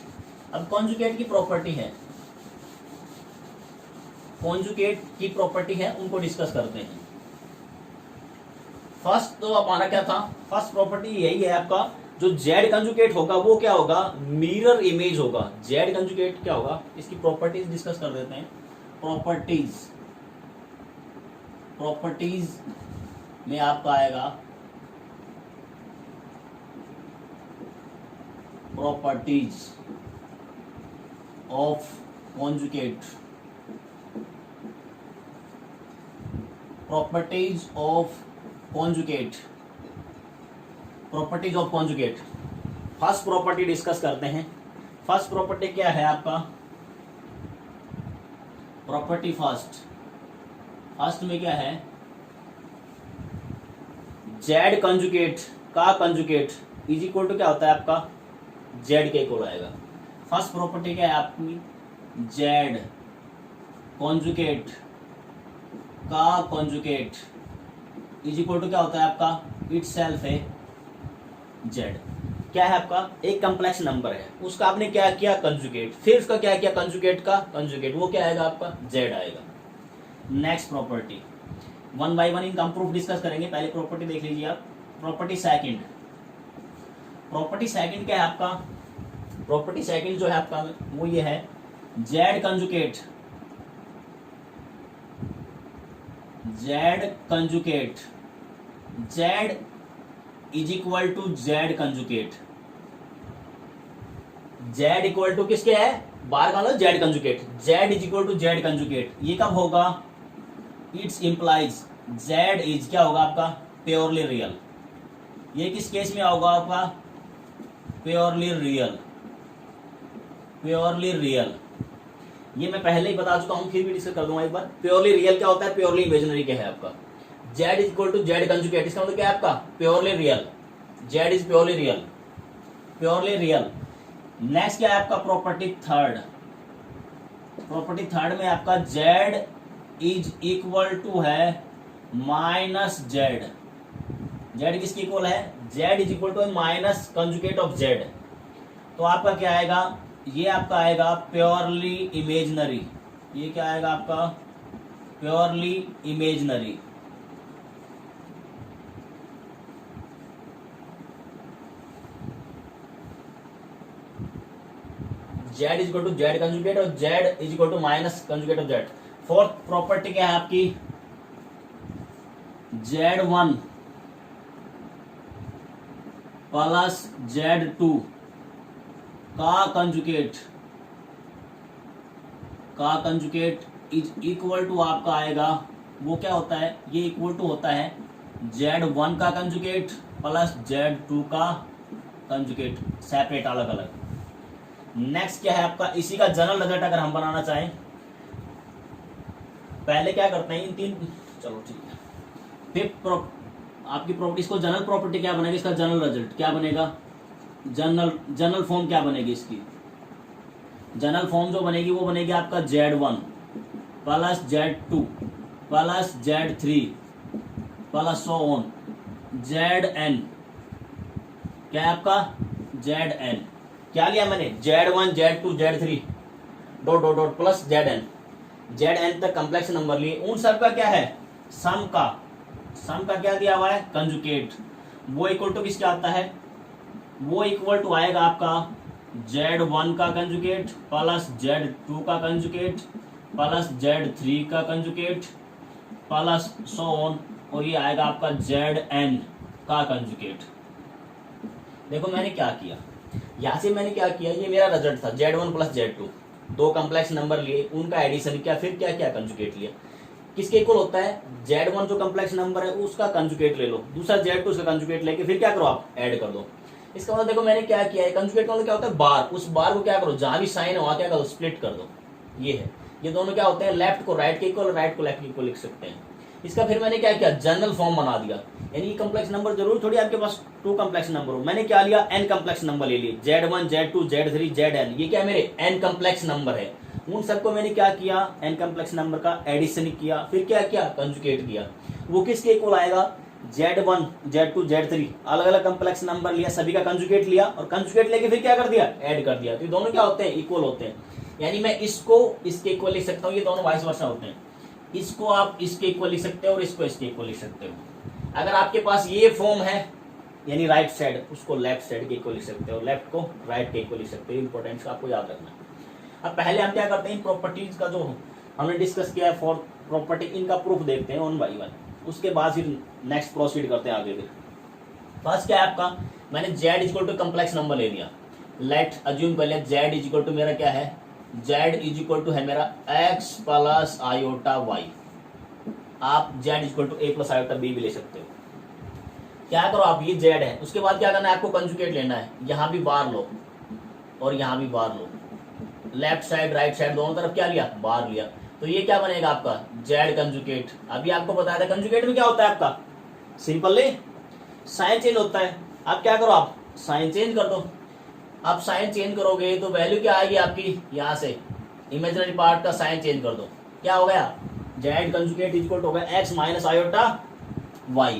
अब कॉन्जुगेट की प्रॉपर्टी है, कॉन्जुगेट की प्रॉपर्टी है, उनको डिस्कस करते हैं। फर्स्ट तो हमारा क्या था, फर्स्ट प्रॉपर्टी यही है आपका जो जेड कंजुगेट होगा वो क्या होगा मिरर इमेज होगा। जेड कंजुगेट क्या होगा, इसकी प्रॉपर्टीज डिस्कस कर देते हैं। प्रॉपर्टीज में आपका आएगा properties of conjugate, properties of conjugate, properties of conjugate. First property discuss करते हैं। फर्स्ट प्रॉपर्टी क्या है आपका, प्रॉपर्टी फर्स्ट में क्या है जेड कंजुगेट का कंजुगेट इज इक्वल टू क्या होता है आपका जेड के इक्वल आएगा। फर्स्ट प्रॉपर्टी क्या है आपकी जेड कंजुगेट का कंजुगेट इज इक्वल टू क्या होता है आपका इटसेल्फ है जेड। क्या है आपका एक कॉम्प्लेक्स नंबर है, उसका आपने क्या किया कंजुगेट, फिर उसका क्या किया कंजुगेट का कंजुगेट, वो क्या आएगा आपका जेड आएगा। Next property one by one इनका हम प्रूफ डिस्कस करेंगे, पहले प्रॉपर्टी देख लीजिए आप। प्रॉपर्टी सेकंड, प्रॉपर्टी सेकंड क्या है आपका, प्रॉपर्टी सेकंड जो है आपका वो ये है Z conjugate, Z conjugate, Z is equal to Z conjugate. Z equal to किसके है बाहर का लो Z conjugate, Z is equal to Z conjugate. ये कब होगा, इट्स इंप्लाइज जेड इज क्या होगा आपका प्योरली रियल। ये किस केस में होगा आपका प्योरली रियल, प्योरली रियल। ये मैं पहले ही बता चुका हूं, फिर भी डिस्कस कर दूंगा एक बार। प्योरली रियल क्या होता है, प्योरली इमेजिनरी क्या है आपका z is equal to Z conjugate, इसका मतलब क्या है आपका purely real, z is purely real, purely real. Next क्या है आपका प्रॉपर्टी थर्ड, प्रॉपर्टी थर्ड में आपका जेड इज इक्वल टू है माइनस जेड। जेड किसके इक्वल है, z is equal to minus conjugate of z. तो आपका क्या आएगा, ये आपका आएगा प्योरली इमेजिनरी। ये क्या आएगा आपका purely imaginary. Z is equal to Z conjugate और Z is equal to minus conjugate of Z. Fourth property क्या है आपकी जेड वन प्लस Z2 का कंजुगेट इज इक्वल टू आपका आएगा, वो क्या होता है, ये इक्वल टू होता है Z1 का कंजुगेट प्लस Z2 का कंजुगेट, सेपरेट अलग अलग। नेक्स्ट क्या है आपका, इसी का जनरल रिजल्ट अगर हम बनाना चाहें, पहले क्या करते हैं इन तीन, चलो ठीक है, फिर आपकी प्रॉपर्टीज को जनरल प्रॉपर्टी क्या बनेगी, इसका जनरल रिजल्ट क्या बनेगा, जनरल फॉर्म क्या बनेगी इसकी, जनरल फॉर्म जो बनेगी वो बनेगी आपका Z1 plus Z2 plus Z3 plus so on Zn, क्या है आपका Zn, क्या लिया मैंने Z1 Z2 Z3 dot dot dot plus Zn तक कम्प्लेक्स नंबर लिए, उन सब का क्या है सम का क्या दिया हुआ है कंजुगेट, वो इक्वल टू किसका आता है, वो इक्वल टू आएगा आपका Z1 का कंजुगेट प्लस Z2 का कंजुगेट प्लस Z3 का कंजुगेट प्लस सो ऑन, और ये आएगा आपका Zn का कंजुगेट। देखो मैंने क्या किया, यहाँ से मैंने क्या किया, ये मेरा रिजल्ट था Z1 प्लस Z2, दो कम्प्लेक्स नंबर लिए, उनका एडिशन किया, फिर क्या किया कंजुगेट लिया, किसके इक्वल होता है Z1 जो कम्प्लेक्स नंबर है उसका कंजुगेट ले लो, दूसरा Z2 उसका कंजुगेट लेके फिर क्या करो आप ऐड कर दो। इसका मतलब देखो मैंने क्या किया है, कंजुगेट का मतलब क्या होता है बार, उस बार को क्या करो जहां भी साइन है वहां क्या करो स्प्लिट कर दो, ये है, ये दोनों क्या होते हैं लेफ्ट को राइट के इक्वल, राइट को लेफ्ट के इक्वल लिख सकते हैं। इसका फिर मैंने क्या किया जनरल फॉर्म बना दिया, यानी कम्प्लेक्स नंबर जरूर थोड़ी आपके पास टू कम्प्लेक्स नंबर हो, मैंने क्या लिया n कम्प्लेक्स नंबर ले लिए, Z1 Z2 Z3 Zn, ये क्या मेरे n कम्प्लेक्स नंबर है, उन सबको मैंने क्या किया n कम्प्लेक्स नंबर का एडिशन किया, फिर क्या किया कंजुगेट किया, वो किसके इक्वल आएगा Z1 Z2 Z3 अलग अलग कम्प्लेक्स नंबर लिया, सभी का कंजुगेट लिया, और कंजुगेट लेके फिर क्या कर दिया ऐड कर दिया, तो ये दोनों क्या होते हैं इक्वल होते हैं, यानी मैं इसको इसके इक्वल लिख सकता हूँ, ये दोनों वाइस वर्सा होते हैं, इसको आप इसके इक्वल लिख सकते हो और इसको इसके इक्वल लिख सकते हो। अगर आपके पास ये फॉर्म है यानी राइट साइड, उसको लेफ्ट साइड के इक्वल लिख सकते हो, लेफ्ट को राइट के इक्वल लिख सकते हो, इंपॉर्टेंस आपको याद रखना है। अब पहले हम क्या करते हैं, प्रॉपर्टीज का जो हमने डिस्कस किया है फॉर प्रॉपर्टी, इनका प्रूफ देखते हैं वन बाई वन, उसके बाद फिर नेक्स्ट प्रोसीड करते हैं आगे। फिर फर्स्ट क्या है आपका, मैंने z equal to complex number ले लिया, लेट अज्यूम कर लिया z इक्वल टू मेरा क्या है, z इक्वल टू है मेरा x प्लस आयोटा y, आप z equal to a plus iota b भी ले सकते हो। क्या करो आप, ये z है, उसके बाद क्या करना है आपको कंजुगेट लेना है, यहाँ भी बार लो और यहाँ भी बार लो, लेफ्ट साइड राइट साइड दोनों तरफ क्या लिया बार लिया, तो ये क्या बनेगा आपका z कंजुगेट। अभी आपको बताया था कंजुगेट में क्या होता है आपका सिंपली साइन चेंज होता है, आप क्या करो आप साइन चेंज कर दो, आप साइन चेंज करोगे तो वैल्यू क्या आएगी आपकी, यहाँ से इमेजिनरी पार्ट का साइन चेंज कर दो, क्या हो गया z कंजुगेट इक्वल हो गया x माइनस आयोटा y।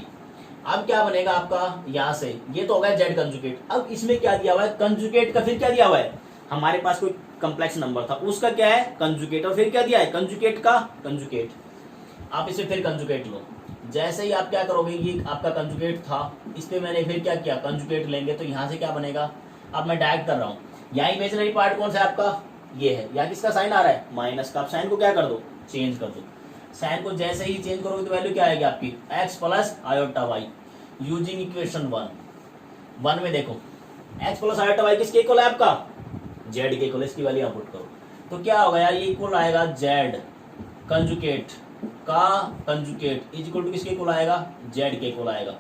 अब क्या बनेगा आपका यहाँ से, ये तो हो गया z कंजुगेट, अब इसमें क्या दिया हुआ है कंजुगेट का, फिर क्या दिया हुआ है हमारे पास कोई कम्प्लेक्स नंबर था उसका क्या है कंजुगेट, और फिर क्या दिया है कंजुगेट का कंजुगेट, आप इसे फिर कंजुगेट लो। जैसे ही आप क्या करोगे, ये आपका कंजुगेट था, इस पे मैंने फिर क्या किया कंजुगेट लेंगे, तो यहाँ से क्या बनेगा, अब मैं डायरेक्ट कर रहा हूँ, यहाँ इमेजिनरी पार्ट कौन सा है आपका ये है, यहाँ किसका साइन आ रहा है माइनस का, आप साइन को क्या कर दो चेंज कर दो, साइन को जैसे ही चेंज करोगे तो वैल्यू क्या आएगी आपकी x plus iota y, using equation 1 में देखो x प्लस आयोटा y किसके इक्वल है आपका z के इक्वल, इसकी वैल्यू पुट करो तो क्या होगा यार, ये इक्वल आएगा z कंजुगेट का कंजुगेट इज इक्वल टू किसके इक्वल आएगा z के इक्वल आएगा।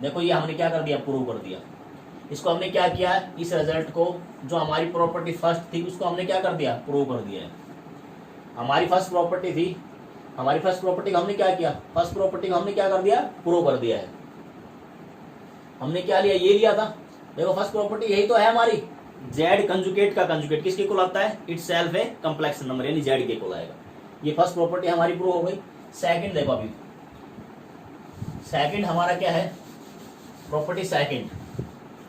देखो ये हमने क्या कर दिया प्रूव कर दिया, इसको हमने क्या किया है, इस रिजल्ट को जो हमारी प्रॉपर्टी फर्स्ट थी उसको हमने क्या कर दिया प्रूव कर दिया है। हमारी फर्स्ट प्रॉपर्टी थी, हमारी फर्स्ट प्रॉपर्टी को हमने क्या किया, फर्स्ट प्रॉपर्टी को हमने क्या कर दिया प्रूव कर दिया है। हमने क्या लिया, ये लिया था, देखो फर्स्ट प्रॉपर्टी यही तो है हमारी, z कंजुगेट का कंजुगेट किसके इक्वल आता है इटसेल्फ है कम्प्लेक्स नंबर यानी z के इक्वल आएगा, ये फर्स्ट प्रॉपर्टी हमारी प्रूव हो गई। सेकंड देखो, अभी सेकंड हमारा क्या है प्रॉपर्टी सेकंड,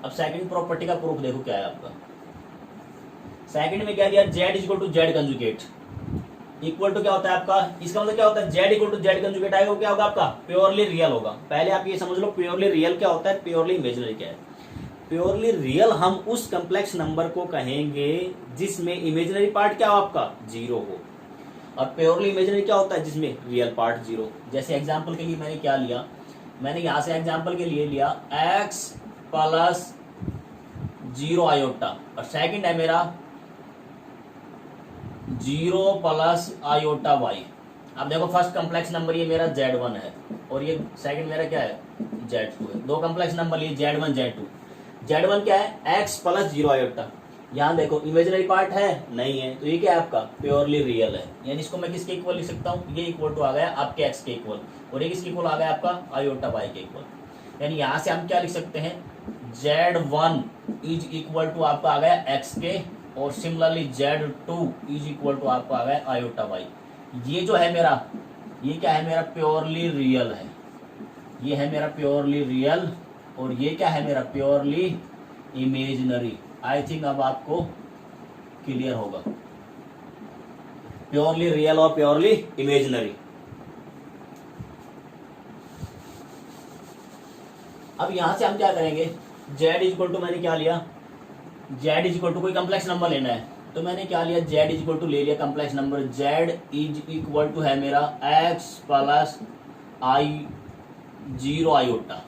अब सेकंड प्रॉपर्टी का प्रूफ देखो क्या है आपका, सेकंड में क्या दिया z equal to z conjugate equal to क्या होता है आपका, इसका मतलब क्या होता है z equal to z conjugate आएगा, क्या होगा आपका प्योरली रियल होगा। पहले आप ये समझ लो प्योरली रियल क्या होता है, प्योरली इमेजिनरी क्या है। प्योरली रियल हम उस कम्प्लेक्स नंबर को कहेंगे जिसमें इमेजिनरी पार्ट क्या हो आपका जीरो हो, और प्योरली इमेजिनरी क्या होता है जिसमें रियल पार्ट जीरो। जैसे एग्जाम्पल के लिए मैंने क्या लिया, मैंने यहाँ से एग्जाम्पल के लिए लिया x प्लस जीरो आयोटा, और सेकंड है मेरा 0 प्लस आयोटा वाई। अब देखो फर्स्ट कॉम्प्लेक्स नंबर ये मेरा Z1 है और ये सेकंड मेरा क्या है Z2 है। दो कॉम्प्लेक्स नंबर लिए Z1 Z2। Z1 क्या है x प्लस 0 आयोटा। यहाँ देखो इमेजिनरी पार्ट है नहीं है, तो ये क्या है आपका प्योरली रियल है। यानी इसको मैं किसके इक्वल लिख सकता हूँ, ये इक्वल टू आ गया आपके x के इक्वल, और ये किसके इक्वल आ गया आपका आयोटा y के इक्वल। यानी यहाँ से हम क्या लिख सकते हैं Z1 इज इक्वल टू आपका आ गया x के, और similarly Z2 is equal to आपका आ गया आयोटा y। ये जो है मेरा, ये क्या है मेरा प्योरली रियल है, ये है मेरा प्योरली रियल, और ये क्या है मेरा प्योरली इमेजिनरी। आई थिंक अब आपको क्लियर होगा, प्योरली रियल और प्योरली इमेजिनरी। अब यहां से हम क्या करेंगे, z इक्वल टू मैंने क्या लिया, z इक्वल टू कोई कॉम्प्लेक्स नंबर लेना है, तो मैंने क्या लिया z इक्वल टू ले लिया complex number. z is equal to है मेरा x प्लस आई 0 आयोटा,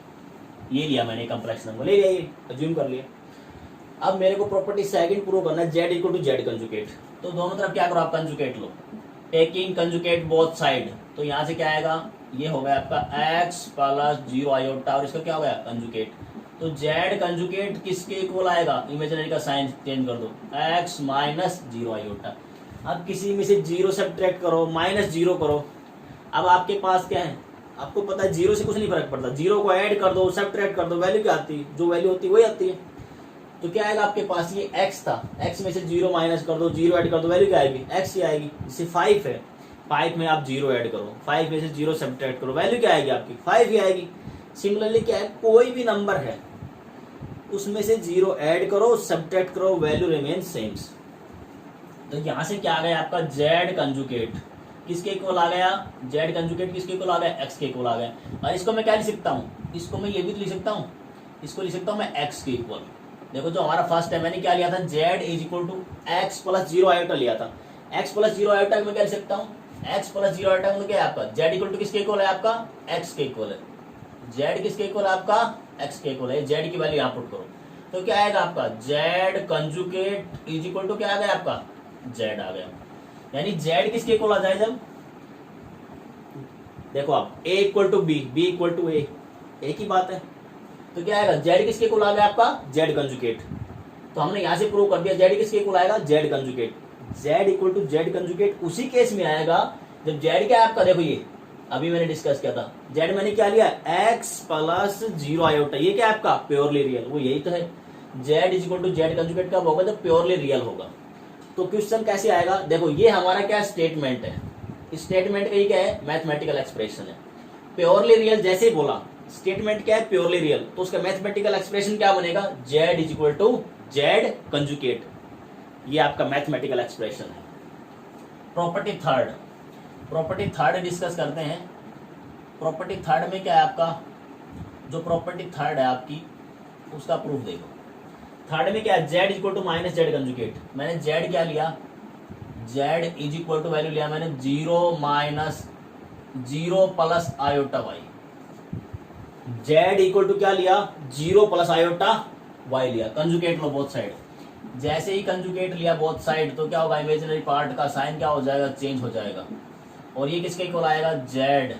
ये लिया मैंने कॉम्प्लेक्स नंबर ले लिया, ये अज्यूम कर लिया। अब मेरे को प्रॉपर्टी सेकंड प्रूव करना है, z equal to z conjugate. तो दोनों तरफ क्या करो आप कंजुगेट लो, टेकिंग कंजुगेट बोथ साइड। तो यहाँ से क्या आएगा, ये हो गया आपका x प्लस 0 आयोटा, और इसका क्या हो गया कंजुगेट। तो z कंजुगेट किसके इक्वल आएगा, इमेजिनरी का साइन चेंज कर दो, x माइनस 0 आयोटा। अब किसी में से 0 सब्ट्रैक्ट करो, माइनस 0 करो। अब आपके पास क्या है, आपको पता है 0 से कुछ नहीं फर्क पड़ता, 0 को ऐड कर दो सब्ट्रैक्ट कर दो, वैल्यू क्या आती है, जो वैल्यू होती है वही आती है। तो क्या आएगा आपके पास, ये x था, x में से 0 माइनस कर दो, 0 ऐड कर दो, वैल्यू क्या आएगी x ही आएगी। जैसे 5 है, 5 में आप 0 ऐड करो, 5 में से 0 सब्ट्रैक्ट करो, वैल्यू क्या आएगी आपकी 5 ही आएगी। सिमिलरली क्या है, कोई भी नंबर है उसमें से 0 ऐड करो सब्ट्रैक्ट करो, वैल्यू रिमेन सेम। तो यहां से क्या आ गया आपका z कंजुगेट किसके इक्वल आ गया, z कंजुगेट किसके इक्वल आ गया x के इक्वल आ गया। और इसको मैं क्या लिख सकता हूँ, इसको मैं ये भी लिख सकता हूँ, इसको लिख सकता हूँ मैं x के इक्वल। देखो जो हमारा फर्स्ट है मैंने क्या लिया था, z is equal to x plus 0 iota लिया था। x प्लस 0 आयोटा में क्या लिख सकता हूँ, x प्लस 0 आयोटा में क्या है आपका z इक्वल टू किसके इक्वल है आपका x के इक्वल है। z किसके इक्वल है आपका x के इक्वल है, z की वैल्यू यहाँ पुट करो तो क्या आएगा आपका z conjugate is equal to क्या आ गया आपका z आ गया। यानी z किसके इक्वल आ जाए, जब देखो आप a equal to b, b equal to a, एक ही बात है। तो क्या आएगा z किसके इक्वल आ गया आपका z कंजुगेट। तो हमने यहां से प्रूव कर दिया z किसके इक्वल आएगा z conjugate. z equal to z conjugate उसी केस में आएगा जब z क्या है आपका, देखो ये अभी मैंने डिस्कस किया था, z मैंने क्या लिया x प्लस 0 आयोटा, ये क्या है आपका प्योरली रियल, वो यही तो है। z is equal to z conjugate कब होगा, जब प्योरली रियल होगा। तो क्वेश्चन कैसे आएगा, देखो ये हमारा क्या स्टेटमेंट है, स्टेटमेंट का ये क्या है मैथमेटिकल एक्सप्रेशन है। प्योरली रियल जैसे ही बोला, स्टेटमेंट क्या है प्योरली रियल, तो उसका मैथमेटिकल एक्सप्रेशन क्या बनेगा, z is equal to z conjugate, ये आपका मैथमेटिकल एक्सप्रेशन है। प्रॉपर्टी थर्ड डिस्कस करते हैं। प्रॉपर्टी थर्ड में क्या है आपका, जो प्रॉपर्टी थर्ड है आपकी उसका प्रूफ देखो। थर्ड में क्या है, z equal to minus z conjugate. मैंने z क्या लिया, z is equal to value लिया मैंने 0 minus 0 plus iota y. z equal to क्या लिया 0 प्लस आयोटा y लिया, कंजुगेट लो बोथ साइड। जैसे ही कंजुगेट लिया बोथ साइड तो क्या होगा, इमेजिनरी पार्ट का साइन क्या हो जाएगा, चेंज हो जाएगा। और ये किसके इक्वल आएगा, z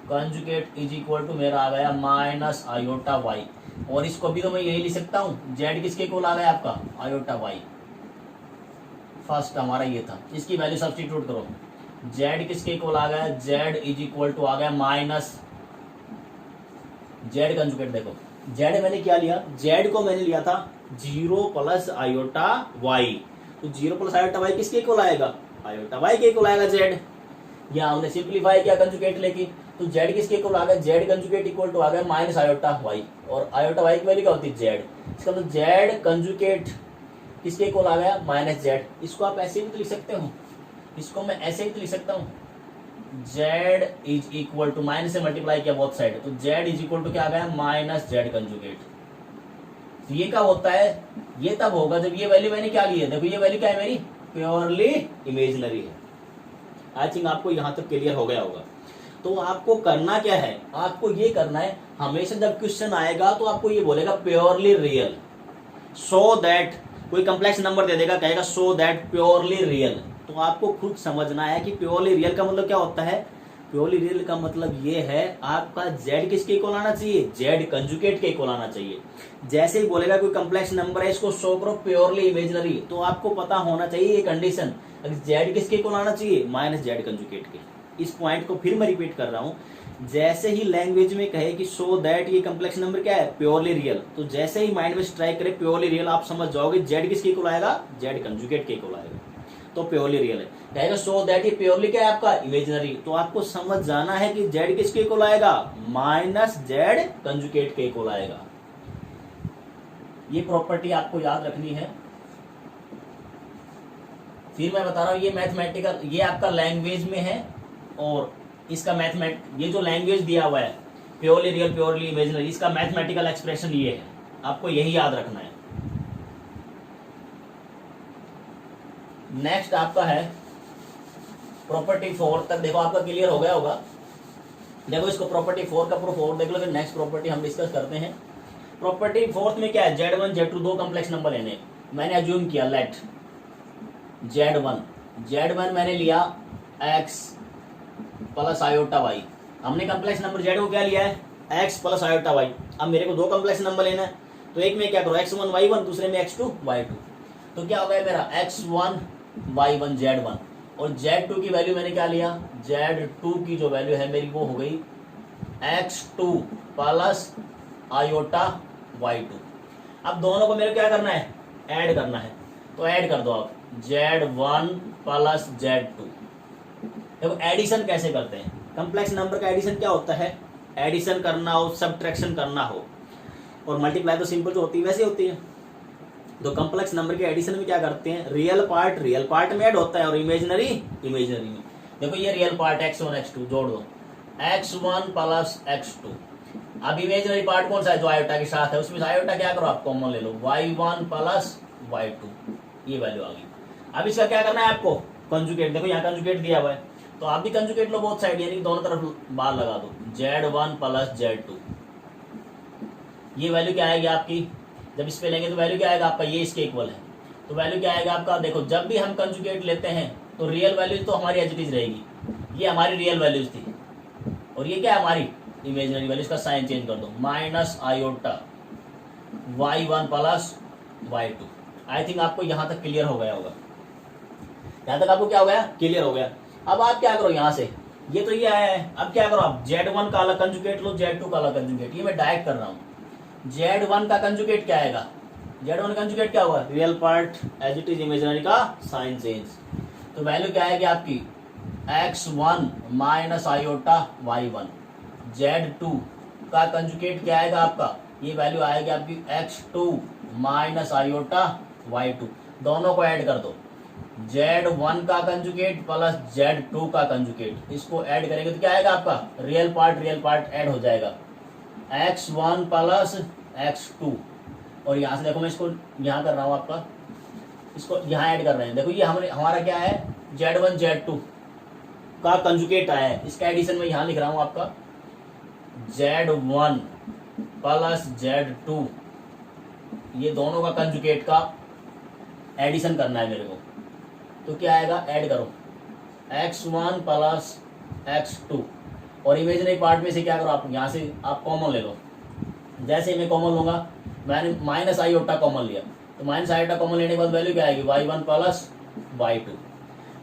conjugate is equal to मेरा आ गया माइनस आयोटा y। और इसको भी तो मैं यही लिख सकता हूँ, z किसके इक्वल आ गया आपका आयोटा y। फर्स्ट हमारा ये था, इसकी वैल्यू सब्स्टिट्यूट करो, z किसके इक्वल आ गया, z इज इक्वल टू आ गया माइनस z कंजुगेट। देखो z मैंने क्या लिया, z को मैंने लिया था 0 प्लस आयोटा y। तो 0 प्लस आयोटा y किसके इक्वल आएगा, आयोटा y के इक्वल आएगा z। यहाँ हमने सिंप्लीफाई किया कंजुगेट लेके, तो z किसके इक्वल आ गया, z कंजुगेट इक्वल टू आ गया माइनस आयोटा y। और आयोटा y की वैल्यू क्या होती है z, इसका मतलब z कंजुगेट किसके इक्वल आ गया माइनस z। इसको आप ऐसे भी तो लिख सकते हो, इसको मैं ऐसे ही तो लिख सकता हूँ, z is equal to minus से मल्टीप्लाई किया बोथ साइड, तो z इज इक्वल टू क्या आ गया माइनस z कंजुगेट। तो ये क्या होता है, ये तब होगा जब ये वैल्यू मैंने क्या ली है, देखो ये वैल्यू क्या है मेरी प्योरली इमेजिनरी है। आई थिंक आपको यहां तक क्लियर हो गया होगा। तो आपको करना क्या है, आपको ये करना है, हमेशा जब क्वेश्चन आएगा तो आपको ये बोलेगा प्योरली रियल, सो दैट कोई कम्प्लेक्स नंबर दे देगा, कहेगा सो दैट प्योरली रियल। तो आपको खुद समझना है कि प्योरली रियल का मतलब क्या होता है। प्योरली रियल का मतलब ये है आपका z किसके इक्वल आना चाहिए, z कंजुगेट के इक्वल आना चाहिए। जैसे ही बोलेगा कोई कम्प्लेक्स नंबर है इसको शो करो प्योरली इमेजिनरी, तो आपको पता होना चाहिए ये कंडीशन, z किसके इक्वल आना चाहिए, माइनस z कंजुगेट के। इस पॉइंट को फिर मैं रिपीट कर रहा हूँ, जैसे ही लैंग्वेज में कहे कि सो दैट ये कम्प्लेक्स नंबर क्या है, प्योरली रियल, तो जैसे ही माइंड में स्ट्राइक करे प्योरली रियल, आप समझ जाओगे z किसके इक्वल आएगा, z कंजुगेट के इक्वल आएगा, तो प्योरली रियल है। कहेगा सो दैट ये प्योरली क्या है आपका, इमेजिनरी, तो आपको समझ जाना है कि z किसके इक्वल आएगा, माइनस z कंजुगेट के इक्वल आएगा। ये प्रॉपर्टी आपको याद रखनी है। फिर मैं बता रहा हूं ये मैथमेटिकल, ये आपका लैंग्वेज में है, और इसका ये जो लैंग्वेज दिया हुआ है प्योरली रियल प्योरली इमेजिनरी, इसका मैथमेटिकल एक्सप्रेशन ये है, आपको यही याद रखना है। नेक्स्ट आपका है प्रॉपर्टी 4 तक, देखो आपका क्लियर हो गया होगा। देखो इसको प्रॉपर्टी 4 का प्रूफ और देख लो, फिर नेक्स्ट प्रॉपर्टी हम डिस्कस करते हैं। प्रॉपर्टी 4 में क्या है, z1 z2 दो कम्प्लेक्स नंबर लेने, मैंने अज्यूम किया लेट z1 मैंने लिया x प्लस आयोटा y, हमने कम्प्लेक्स नंबर z को क्या लिया है x प्लस आयोटा y। अब मेरे को दो कम्प्लेक्स नंबर लेना है, तो एक में क्या करो x1 y1, दूसरे में x2 y2, तो क्या हो गया मेरा x1 y1 z1, और z2 की वैल्यू मैंने क्या लिया, z2 की जो वैल्यू है मेरी वो हो गई x2 प्लस आयोटा y2। अब दोनों को मेरे क्या करना है, ऐड करना है, तो ऐड कर दो आप z1 प्लस z2। देखो एडिशन कैसे करते हैं, कम्प्लेक्स नंबर का एडिशन क्या होता है, एडिशन करना हो, सब्ट्रैक्शन करना हो, और मल्टीप्लाई तो सिंपल जो होती है वैसे होती है। तो कम्प्लेक्स नंबर के एडिशन में क्या करते हैं, रियल पार्ट में ऐड होता है, और इमेजिनरी में। देखो ये रियल पार्ट x1 x2 जोड़ दो, x1 प्लस x2। अब इमेजिनरी पार्ट कौन सा है, जो आयोटा के साथ है, उसमें आयोटा क्या करो आप कॉमन ले लो, y1 प्लस y2, ये वैल्यू आ गई। अब इसका क्या करना है आपको, कंजुगेट, देखो यहाँ कंजुगेट दिया हुआ है, तो आप भी कंजुगेट लो बोथ साइड, यानी दोनों तरफ बार लगा दो, z1 प्लस z2। ये वैल्यू क्या आएगी आपकी, जब इस पे लेंगे तो वैल्यू क्या आएगा आपका, ये इसके इक्वल है, तो वैल्यू क्या आएगा आपका, देखो जब भी हम कंजुगेट लेते हैं तो रियल वैल्यू तो हमारी एज इट इज रहेगी, ये हमारी रियल वैल्यूज थी, और ये क्या है हमारी इमेजिनरी वैल्यू, इसका साइन चेंज कर दो, minus iota y1 plus y2। I think आपको यहाँ तक क्लियर हो गया होगा, यहाँ तक आपको क्या हो गया, क्लियर हो गया। अब आप क्या करो, यहाँ से ये तो ये आया है, अब क्या करो आप z1 का अलग कंजुगेट लो, z2 का अलग कंजुगेट, ये मैं डायरेक्ट कर रहा हूँ। z1 का कंजुगेट क्या आएगा, z1 कंजुगेट क्या हुआ, real part as it is imaginary का साइन चेंज, तो वैल्यू क्या आएगी आपकी x1 minus iota y1। z2 का कंजुगेट क्या आएगा आपका, ये वैल्यू आएगी आपकी x2 माइनस आयोटा y2, दोनों को ऐड कर दो, z1 का कंजुगेट प्लस z2 का कंजुगेट, इसको ऐड करेंगे तो क्या आएगा आपका, रियल पार्ट ऐड हो जाएगा, x1 प्लस x2। और यहाँ से देखो मैं इसको यहाँ कर रहा हूँ आपका, इसको यहाँ ऐड कर रहे हैं, देखो ये हमारा क्या है, z1 z2 का कंजुगेट आया है, इसका एडिशन में यहाँ लिख रहा हूँ आपका z1 प्लस z2, ये दोनों का कंजुगेट का एडिशन करना है मेरे को, तो क्या आएगा, ऐड करो x1 प्लस x2, और इमेजिनरी पार्ट में से क्या करो आप, यहाँ से आप कॉमन ले लो, जैसे मैं कॉमन लूंगा, मैंने माइनस आयोटा कॉमन लिया, तो माइनस आयोटा कॉमन लेने के बाद वैल्यू क्या आएगी, y1 प्लस y2।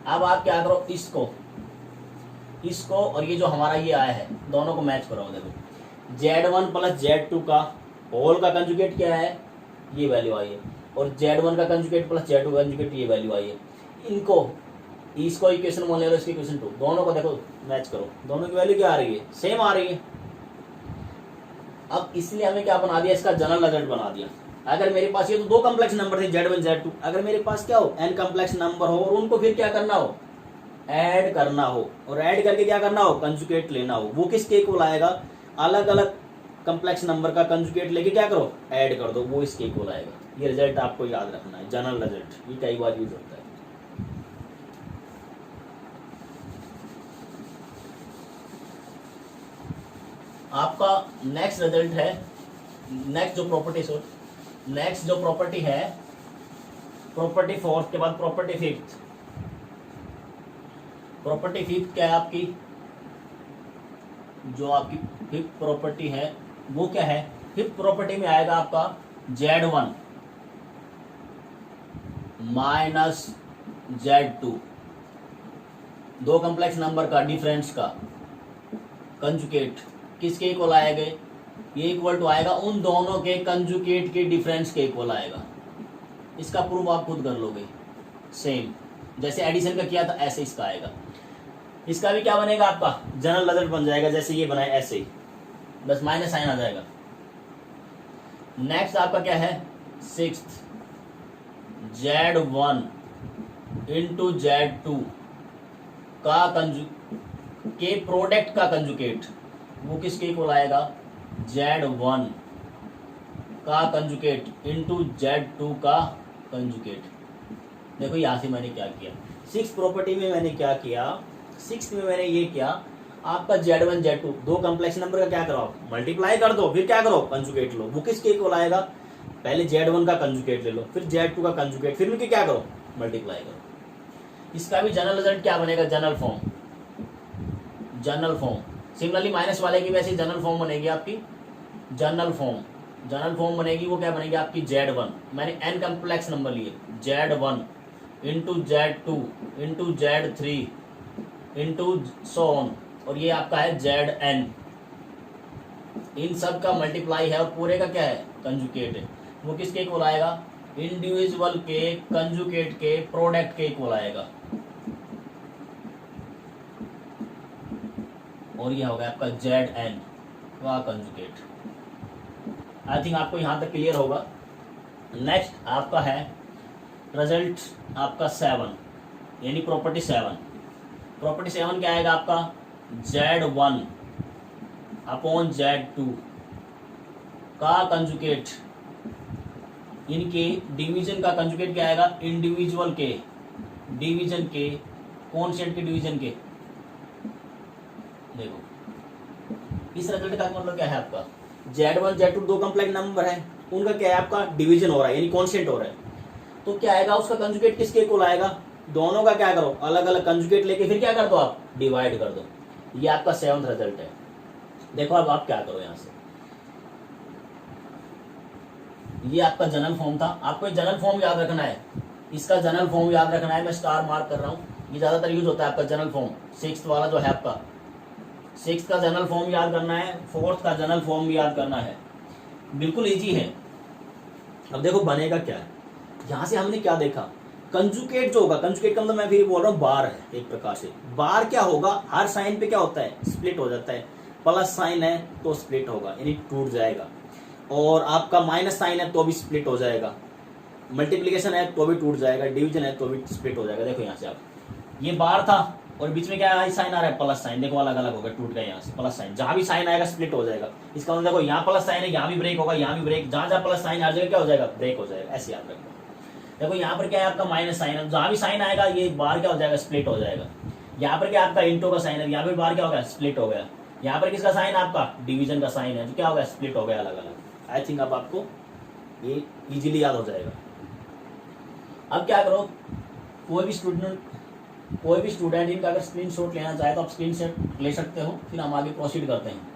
अब आप क्या करो, इसको और ये जो हमारा ये आया है दोनों को मैच कराओ, देखो z1 प्लस z2 का होल का कंजुगेट क्या है, ये वैल्यू आई है, और z1 का कंजुगेट प्लस z2 का कंजुगेट ये वैल्यू आई है। इसको इक्वेशन 1 ले लो, इसकी इक्वेशन 2, दोनों को देखो मैच करो, दोनों की वैल्यू क्या आ रही है, सेम आ रही है। अब इसलिए हमें क्या बना दिया, इसका जनरल रिजल्ट बना दिया। अगर मेरे पास ये तो दो कम्प्लेक्स नंबर थे z1 z2, अगर मेरे पास क्या हो n कम्प्लेक्स नंबर हो और उनको फिर क्या करना हो, ऐड करना हो, और ऐड करके क्या करना हो, कंजुगेट लेना हो, वो किसके इक्वल आएगा, अलग अलग कम्प्लेक्स नंबर का कंजुगेट लेके क्या करो, ऐड कर दो, वो इसके इक्वल आएगा। ये रिजल्ट आपको याद रखना है, जनरल रिजल्ट, ये कई बार यूज होता है। आपका नेक्स्ट रिजल्ट है, नेक्स्ट जो प्रॉपर्टी नेक्स्ट जो प्रॉपर्टी है, प्रॉपर्टी फोर्थ के बाद प्रॉपर्टी फिफ्थ। प्रॉपर्टी फिफ्थ क्या है आपकी, जो आपकी फिफ्थ प्रॉपर्टी है वो क्या है, फिफ्थ प्रॉपर्टी में आएगा आपका Z1 माइनस Z2, दो कॉम्प्लेक्स नंबर का डिफरेंस का कंजुगेट किसके इक्वल आएगा, ये इक्वल टू आएगा उन दोनों के कंजुगेट के डिफरेंस के इक्वल आएगा। इसका प्रूफ आप खुद कर लोगे, सेम जैसे एडिशन का किया था ऐसे इसका आएगा। इसका भी क्या बनेगा आपका जनरल रिजल्ट बन जाएगा, जैसे ये बनाए ऐसे ही, बस माइनस साइन आ जाएगा। नेक्स्ट आपका क्या है, सिक्स्थ Z1 इंटू Z2 का के प्रोडक्ट का कंजुगेट, वो किसके इक्वल आएगा, Z1 का कंजुगेट इंटू Z2 का कंजुगेट। देखो यहां से मैंने क्या किया, सिक्स प्रॉपर्टी में मैंने क्या किया, सिक्स में मैंने ये किया, आपका Z1 Z2 दो कॉम्प्लेक्स नंबर का क्या करो आप मल्टीप्लाई कर दो, फिर क्या करो कंजुगेट लो, वो किसके इक्वल आएगा, पहले Z1 का कंजुगेट ले लो, फिर Z2 का कंजुगेट, फिर उनके क्या करो मल्टीप्लाई करो। इसका भी जनरल रिजल्ट क्या बनेगा, general form, general form. Similarly minus वाले की वैसे जनरल फॉर्म बनेगी आपकी, जनरल फॉर्म, जनरल फॉर्म बनेगी वो क्या बनेगी आपकी Z1, मैंने n कॉम्प्लेक्स नंबर लिए, Z1 into Z2 into Z3 into so on, और ये आपका है Zn, इन सब का मल्टीप्लाई है और पूरे का क्या है कंजुगेट है, वो किसके इक्वल आएगा, इंडिविजुअल के कंजुगेट के प्रोडक्ट के इक्वल आएगा, और ये होगा आपका Zn का कंजुगेट। आई थिंक आपको यहां तक क्लियर होगा। नेक्स्ट आपका है रिजल्ट आपका 7, यानी प्रॉपर्टी 7। प्रॉपर्टी 7 क्या आएगा आपका, Z1 अपॉन Z2 का कंजुगेट, इनके डिवीजन का कंजुगेट क्या आएगा, इंडिविजुअल के डिवीजन के, कॉन्स्टेंट के डिवीजन के। देखो इस रिजल्ट का मतलब क्या है आपका, Z1 Z2 दो कॉम्प्लेक्स नंबर है, उनका क्या है आपका डिवीजन हो रहा है, यानी कॉन्स्टेंट हो रहा है, तो क्या आएगा उसका कंजुगेट किसके इक्वल आएगा, दोनों का क्या करो अलग अलग कंजुगेट लेके फिर क्या कर दो आप डिवाइड कर दो। ये आपका 7th रिजल्ट है। देखो अब आप क्या करो यहां से, ये आपका जनरल फॉर्म था, आपको जनरल फॉर्म याद रखना है, इसका जनरल फॉर्म याद रखना है, मैं स्टार मार्क कर रहा हूँ, ये ज्यादातर यूज होता है आपका जनरल फॉर्म। सिक्स्थ वाला जो है आपका, सिक्स्थ का जनरल फॉर्म याद करना है, फोर्थ का जनरल फॉर्म भी याद करना है, बिल्कुल इजी है। अब देखो बनेगा क्या है, यहां से हमने क्या देखा, कंजुगेट जो होगा, कंजुगेट का मतलब मैं फिर बोल रहा हूँ बार है, एक प्रकार से बार क्या होगा, हर साइन पे क्या होता है स्प्लिट हो जाता है, प्लस साइन है तो स्प्लिट होगा यानी टूट जाएगा, और आपका माइनस साइन है तो भी स्प्लिट हो जाएगा, मल्टीप्लिकेशन है तो भी टूट जाएगा, डिवीजन है तो भी स्प्लिट हो जाएगा। देखो यहाँ से आप, ये बार था और बीच में क्या साइन आ रहा है प्लस साइन, देखो अलग अलग होगा, टूट गया यहाँ से प्लस साइन, जहां भी साइन आएगा स्प्लिट हो जाएगा। इसका मतलब देखो यहाँ प्लस साइन है, यहाँ भी ब्रेक होगा, यहाँ भी ब्रेक, जहां जहां प्लस साइन आ जाएगा क्या हो जाएगा ब्रेक हो जाएगा, ऐसे याद रखो। देखो यहाँ पर क्या है आपका माइनस साइन है, जहां भी साइन आएगा ये बार क्या हो जाएगा स्प्लिट हो जाएगा। यहाँ पर क्या आपका इंटू का साइन है, यहाँ पर बार क्या हो गया स्प्लिट हो गया। यहाँ पर किसका साइन आपका डिवीजन का साइन है, तो क्या हो गया स्प्लिट हो गया अलग अलग। आई थिंक अब आपको ये इजीली याद हो जाएगा। अब क्या करो, कोई भी स्टूडेंट इनका अगर स्क्रीनशॉट लेना चाहे तो आप स्क्रीनशॉट ले सकते हो, फिर हम आगे प्रोसीड करते हैं।